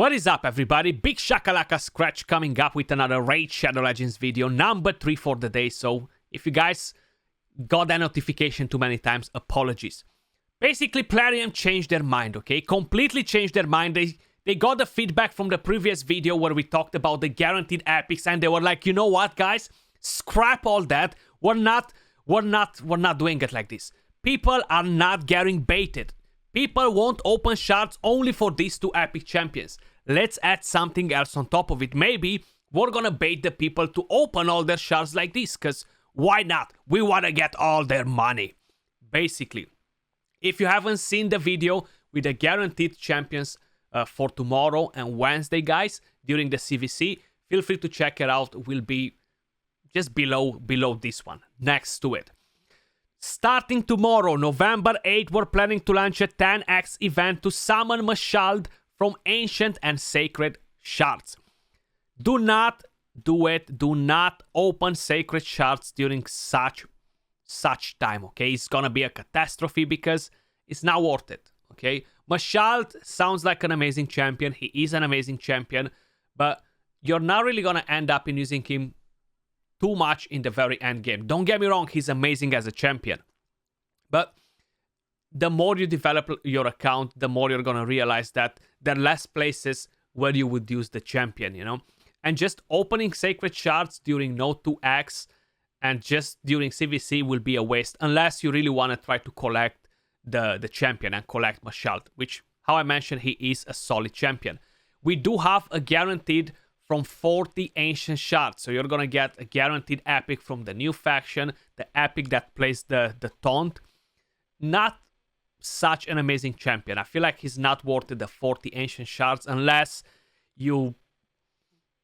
What is up, everybody? Big Shakalaka Skratch coming up with another Raid Shadow Legends video, number 3 for the day. So if you guys got that notification too many times, apologies. Basically, Plarium changed their mind, okay? Completely changed their mind. They got the feedback from the previous video where we talked about the guaranteed epics, and they were like, you know what, guys? Scrap all that. We're not doing it like this. People are not getting baited. People won't open shards only for these two epic champions. Let's add something else on top of it. Maybe we're gonna bait the people to open all their shards like this, because why not? We wanna get all their money. Basically, if you haven't seen the video with the guaranteed champions for tomorrow and Wednesday, guys, during the CVC, feel free to check it out. It will be just below this one, next to it. Starting tomorrow, November 8th, we're planning to launch a 10x event to summon Mashald from Ancient and Sacred Shards. Do not do it. Do not open Sacred Shards during such time, okay? It's gonna be a catastrophe because it's not worth it, okay? Mashald sounds like an amazing champion. He is an amazing champion, but you're not really gonna end up in using him too much in the very end game. Don't get me wrong, he's amazing as a champion. But the more you develop your account, the more you're gonna realize that there are less places where you would use the champion, you know? And just opening Sacred Shards during no 2x and just during CVC will be a waste, unless you really want to try to collect the champion and collect Mashald, which, how I mentioned, he is a solid champion. We do have a guaranteed from 40 Ancient Shards. So you're going to get a guaranteed epic from the new faction, the epic that plays the taunt. Not such an amazing champion. I feel like he's not worth the 40 Ancient Shards unless you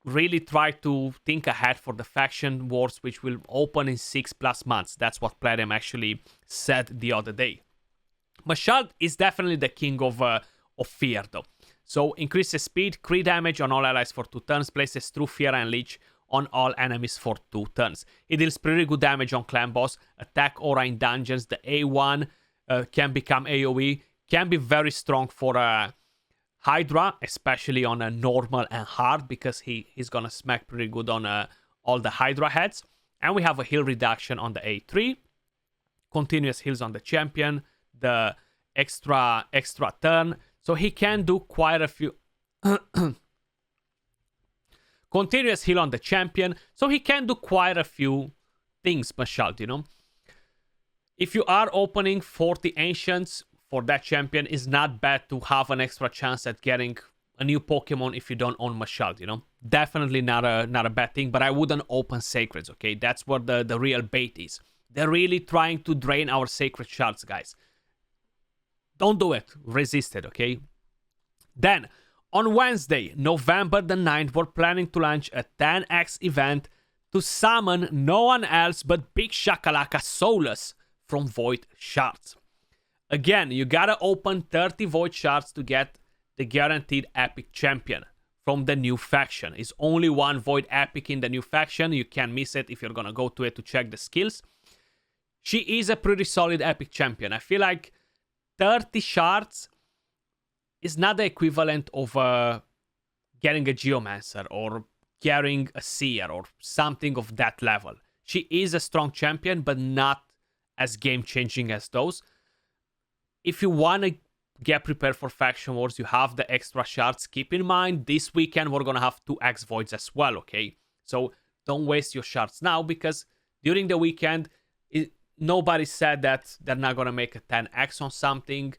really try to think ahead for the faction wars, which will open in 6+ months. That's what Plarium actually said the other day. Mashald is definitely the king of fear, though. So increases speed, crit damage on all allies for 2 turns, places True Fear and Leech on all enemies for 2 turns. It deals pretty good damage on clan boss, attack aura in dungeons. The A1 can become AoE, can be very strong for Hydra, especially on a normal and hard, because he's gonna smack pretty good on all the Hydra heads. And we have a heal reduction on the A3, continuous heals on the champion, the extra turn. So he can do quite a few... Continuous heal on the champion. So he can do quite a few things, Mashald, you know? If you are opening 40 Ancients for that champion, it's not bad to have an extra chance at getting a new Pokemon if you don't own Mashald, you know? Definitely not a bad thing, but I wouldn't open Sacreds, okay? That's what the real bait is. They're really trying to drain our Sacred Shards, guys. Don't do it. Resist it, okay? Then, on Wednesday, November the 9th, we're planning to launch a 10x event to summon no one else but Big Shakalaka Solas from Void Shards. Again, you gotta open 30 Void Shards to get the guaranteed epic champion from the new faction. It's only one Void epic in the new faction. You can't miss it if you're gonna go to it to check the skills. She is a pretty solid epic champion. I feel like 30 shards is not the equivalent of getting a Geomancer or getting a Seer or something of that level. She is a strong champion, but not as game-changing as those. If you want to get prepared for Faction Wars, you have the extra shards. Keep in mind, this weekend we're going to have 2x Voids as well, okay? So don't waste your shards now, because during the weekend... Nobody said that they're not going to make a 10x on something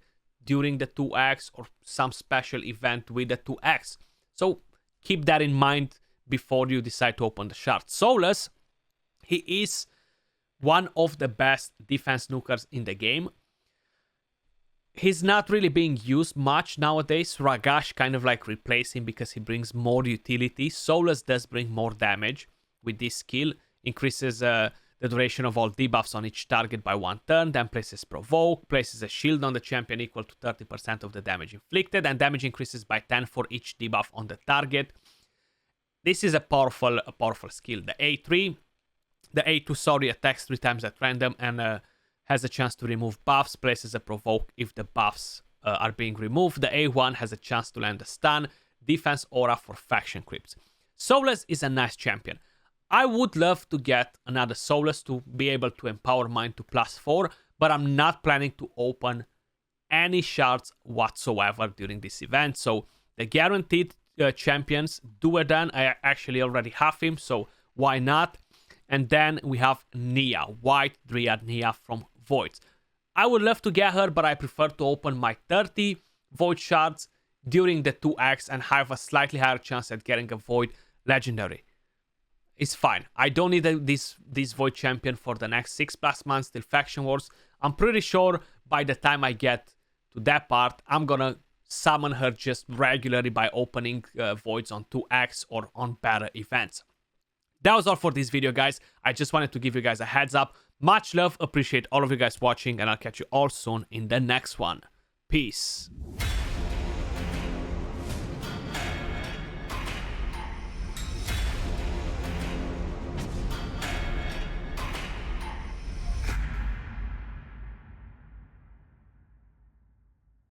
during the 2x or some special event with the 2x. So keep that in mind before you decide to open the shard. Solas, he is one of the best defense nukers in the game. He's not really being used much nowadays. Ragash kind of like replace him because he brings more utility. Solas does bring more damage with this skill. Increases... the duration of all debuffs on each target by 1 turn, then places Provoke, places a shield on the champion equal to 30% of the damage inflicted, and damage increases by 10 for each debuff on the target. This is a powerful skill. The A2 attacks 3 times at random and has a chance to remove buffs, places a Provoke if the buffs are being removed. The A1 has a chance to land a stun. defense aura for faction creeps. Solas is a nice champion. I would love to get another Solas to be able to empower mine to +4, but I'm not planning to open any shards whatsoever during this event. So the guaranteed champions, Duodan, I actually already have him, so why not? And then we have Nia, White Dryad Nia from Voids. I would love to get her, but I prefer to open my 30 Void shards during the 2x and have a slightly higher chance at getting a Void legendary. It's fine. I don't need this Void champion for the next 6+ months till Faction Wars. I'm pretty sure by the time I get to that part, I'm gonna summon her just regularly by opening Voids on 2x or on better events. That was all for this video, guys. I just wanted to give you guys a heads up. Much love, appreciate all of you guys watching, and I'll catch you all soon in the next one. Peace.